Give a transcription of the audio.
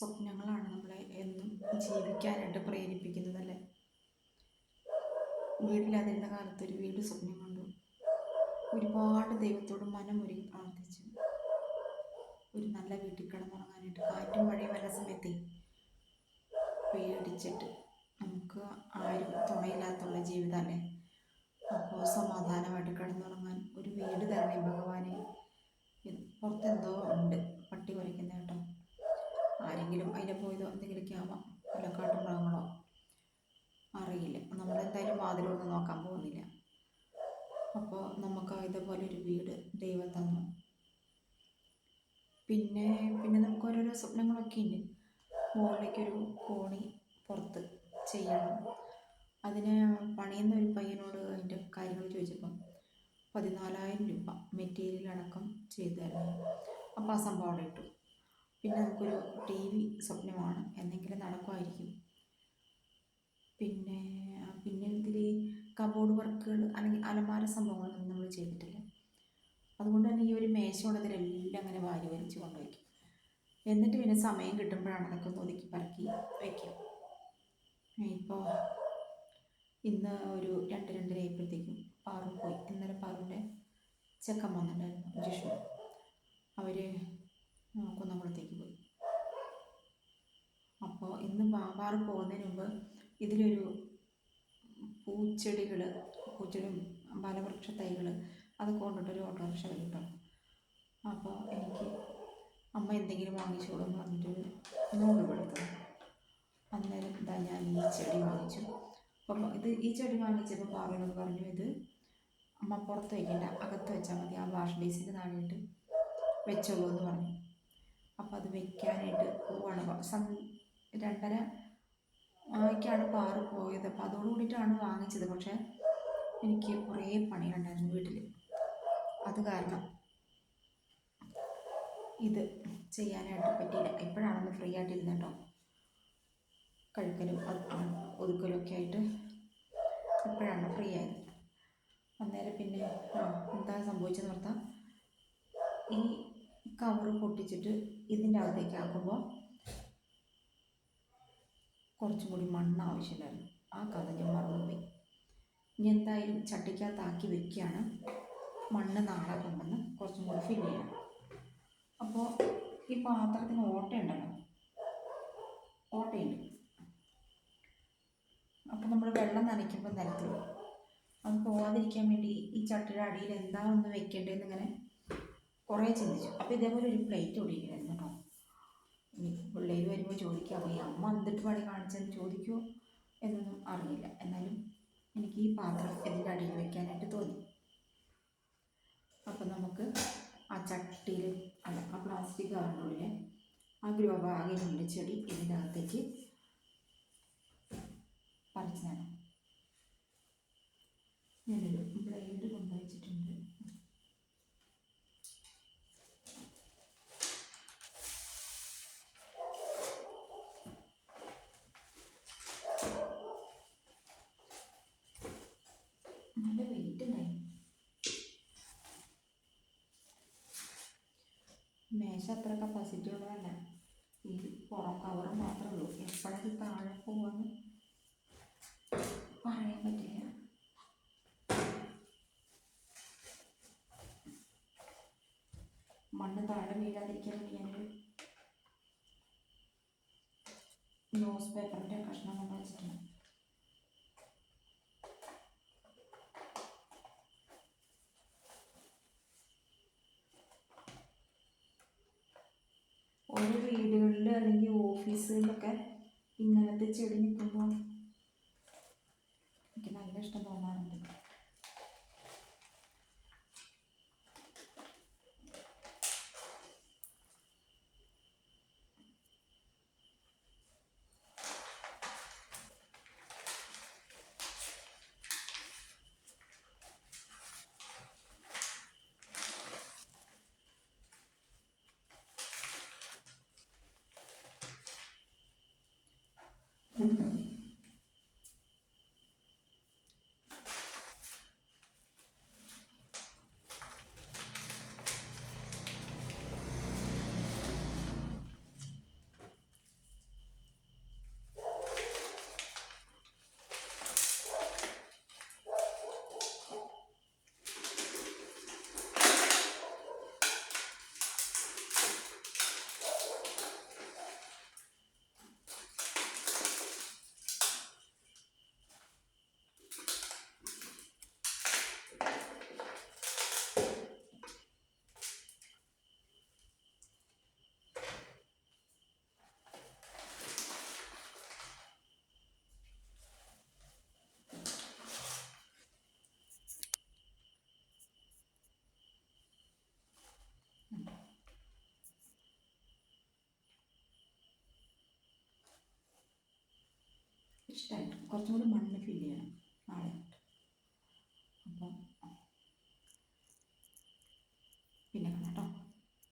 സ്വപ്നങ്ങളാണ് നമ്മളെ എന്നും ജീവിക്കാനായിട്ട് പ്രേരിപ്പിക്കുന്നതല്ലേ. വീടില്ലാതിരുന്ന കാലത്ത് ഒരു വീട് സ്വപ്നം കണ്ടു. ഒരുപാട് ദൈവത്തോട് മനമൊരുങ്ങി പ്രാർത്ഥിച്ചു. ഒരു നല്ല വീട്ടിൽ കിടന്നുറങ്ങാനായിട്ട്. കാറ്റും മഴയും വല്ല സമയത്തേ പേടിച്ചിട്ട് നമുക്ക് ആരും തുണയില്ലാത്തുള്ള ജീവിതമല്ലേ. അപ്പോൾ സമാധാനമായിട്ട് കിടന്നുറങ്ങാൻ ഒരു വീട് തരണേ ഭഗവാനെ. പുറത്തെന്തോ ഉണ്ട്, പട്ടി കുരയ്ക്കുന്ന കേട്ടോ. ആരെങ്കിലും അതിൻ്റെ പോയതോ എന്തെങ്കിലുമൊക്കെ ആവാം, കൊലക്കാട്ടു മൃഗങ്ങളോ അറിയില്ല. നമ്മളെന്തായാലും വാതിലൊന്നും നോക്കാൻ പോകുന്നില്ല. അപ്പോൾ നമുക്ക് ഇതുപോലെ ഒരു വീട് ദൈവം തന്നു. പിന്നെ നമുക്ക് ഓരോരോ സ്വപ്നങ്ങളൊക്കെ ഉണ്ട്. മുകളിലേക്കൊരു കോണി പുറത്ത് ചെയ്യണം. അതിന് പണിയുന്ന ഒരു പയ്യനോട് അതിൻ്റെ കാര്യങ്ങൾ ചോദിച്ചപ്പം 14,000 രൂപ മെറ്റീരിയൽ അടക്കം ചെയ്തു തരണം. അപ്പോൾ ആ സംഭവം അവിടെ ഇട്ടു. പിന്നെ നമുക്കൊരു TV സ്വപ്നമാണ്, എന്തെങ്കിലും നടക്കുമായിരിക്കും. പിന്നെ ഇതിൽ കബോർഡ് വർക്കുകൾ അല്ലെങ്കിൽ അലമാര സംഭവങ്ങളൊന്നും നമ്മൾ ചെയ്തിട്ടില്ല. അതുകൊണ്ട് തന്നെ ഈ ഒരു മേശയോടതിലെല്ലാം അങ്ങനെ വാരി വലിച്ച് കൊണ്ടുവയ്ക്കും. എന്നിട്ട് പിന്നെ സമയം കിട്ടുമ്പോഴാണ് അതൊക്കെ ഒന്ന് ഒതുക്കി പറക്കി വയ്ക്കുക. ഇപ്പോൾ ഇന്ന് ഒരു 2-2:30 ആയപ്പോഴത്തേക്കും പാറു പോയി. ഇന്നലെ പാറുവിൻ്റെ ചെക്കൻ വന്നിട്ടുണ്ടായിരുന്നു, ജിഷു. അവർ കുന്നംകുളത്തേക്ക് പോയി. അപ്പോൾ ഇന്ന് പാറു പോകുന്നതിന് മുമ്പ് ഇതിലൊരു പൂച്ചെടിയും ഫലവൃക്ഷ തൈകൾ അതൊക്കെ കൊണ്ടിട്ടൊരു ഓട്ടോറിക്ഷ വരും. അപ്പോൾ എനിക്ക് അമ്മ എന്തെങ്കിലും വാങ്ങിച്ചോളൂ എന്ന് പറഞ്ഞിട്ടൊരു 100 രൂപ എടുത്തത്. അന്നേരം എന്താ ഞാൻ ഈ ചെടി വാങ്ങിച്ചു. അപ്പോൾ ഈ ചെടി വാങ്ങിച്ചപ്പോൾ പാറുവിനോട് പറഞ്ഞു, ഇത് അമ്മ പുറത്ത് വയ്ക്കണ്ട, അകത്ത് വെച്ചാൽ മതി, ആ വാഷ് ബേസിൻ്റെ താഴെയിട്ട് വെച്ചോളൂ എന്ന് പറഞ്ഞു. അപ്പോൾ അത് വെക്കാനായിട്ട് പോവാണ്. 2:30 പാറ് പോയത്. അപ്പോൾ അതോടുകൂടിയിട്ടാണ് വാങ്ങിച്ചത്. പക്ഷേ എനിക്ക് കുറേ പണിയുണ്ടായിരുന്നു വീട്ടിൽ. അത് കാരണം ഇത് ചെയ്യാനായിട്ട് പറ്റിയില്ല. എപ്പോഴാണെന്ന് ഫ്രീ ആയിട്ടിരുന്ന കേട്ടോ, കഴിക്കലും ഒതുക്കലും ഒക്കെ ആയിട്ട് എപ്പോഴാണ് ഫ്രീ ആയത്. അന്നേരം പിന്നെ എന്താ സംഭവിച്ചെന്ന് പറഞ്ഞാൽ, ഈ കവറ് പൊട്ടിച്ചിട്ട് ഇതിൻ്റെ അകത്തേക്ക് ആക്കുമ്പോൾ കുറച്ചും കൂടി മണ്ണ് ആവശ്യമില്ലായിരുന്നു. ആ കഥ ഞാൻ മറന്നുപോയി. ഇനി എന്തായാലും ചട്ടിക്കകത്താക്കി വെക്കുകയാണ്. മണ്ണ് നാളെ കൊണ്ടുവന്ന് കുറച്ചും കൂടി ഫില്ല് ചെയ്യണം. അപ്പോൾ ഈ പാത്രത്തിന് ഓട്ടയുണ്ട്. അപ്പോൾ നമ്മൾ വെള്ളം നനയ്ക്കുമ്പോൾ നിലത്ത് പോകും. അത് പോകാതിരിക്കാൻ വേണ്ടി ഈ ചട്ടിയുടെ അടിയിൽ എന്താ ഒന്ന് വെക്കേണ്ടതെന്ന് ഇങ്ങനെ കുറേ ചിന്തിച്ചു. അപ്പോൾ ഇതേപോലെ ഒരു പ്ലേറ്റ് ഒടിയില്ലായിരുന്നു കേട്ടോ. പിള്ളേർ വരുമ്പോൾ ചോദിക്കാം, ഈ അമ്മ എന്തിട്ട് പണി കാണിച്ചെന്ന് ചോദിക്കുമോ എന്നൊന്നും അറിയില്ല. എന്നാലും എനിക്ക് ഈ പാത്രം ഇതിൻ്റെ അടിയിൽ വയ്ക്കാനായിട്ട് തോന്നി. അപ്പം നമുക്ക് ആ ചട്ടിയിൽ ആ പ്ലാസ്റ്റിക് കവറിനുള്ളിൽ ആ ഗ്രോ ബാഗിനുള്ളിൽ ചെടി ഇതിൻ്റെ അകത്തേക്ക് പറിച്ചു നടാം. ഞാനൊരു ബ്ലേഡ് കൊണ്ടുവച്ചിട്ടുണ്ട്. നല്ല വെയിറ്റ് ഉണ്ടായി. മേശ അത്ര കപ്പാസിറ്റി ഉള്ളതല്ല. ഈ പുറം കവറ് മാത്രമേ ഉള്ളൂ. എപ്പോഴത് താഴെ പോവാന്ന് പറയാൻ പറ്റില്ല. മണ്ണ് താഴെ വീഴാതിരിക്കാൻ വേണ്ടി ഞാനൊരു ന്യൂസ് പേപ്പറിൻ്റെ കഷ്ണം കൊണ്ട് വെച്ചിട്ടുണ്ട്. ഓരോ വീടുകളിൽ അല്ലെങ്കിൽ ഓഫീസുകളിലൊക്കെ ഇങ്ങനത്തെ ചെടി നിൽക്കുമ്പോൾ എനിക്ക് നല്ല ഇഷ്ടം തോന്നാറുണ്ട്. ഇഷ്ടമായിട്ട് കുറച്ചും കൂടി മണ്ണ് ഫില്ല് ചെയ്യണം നാളെ.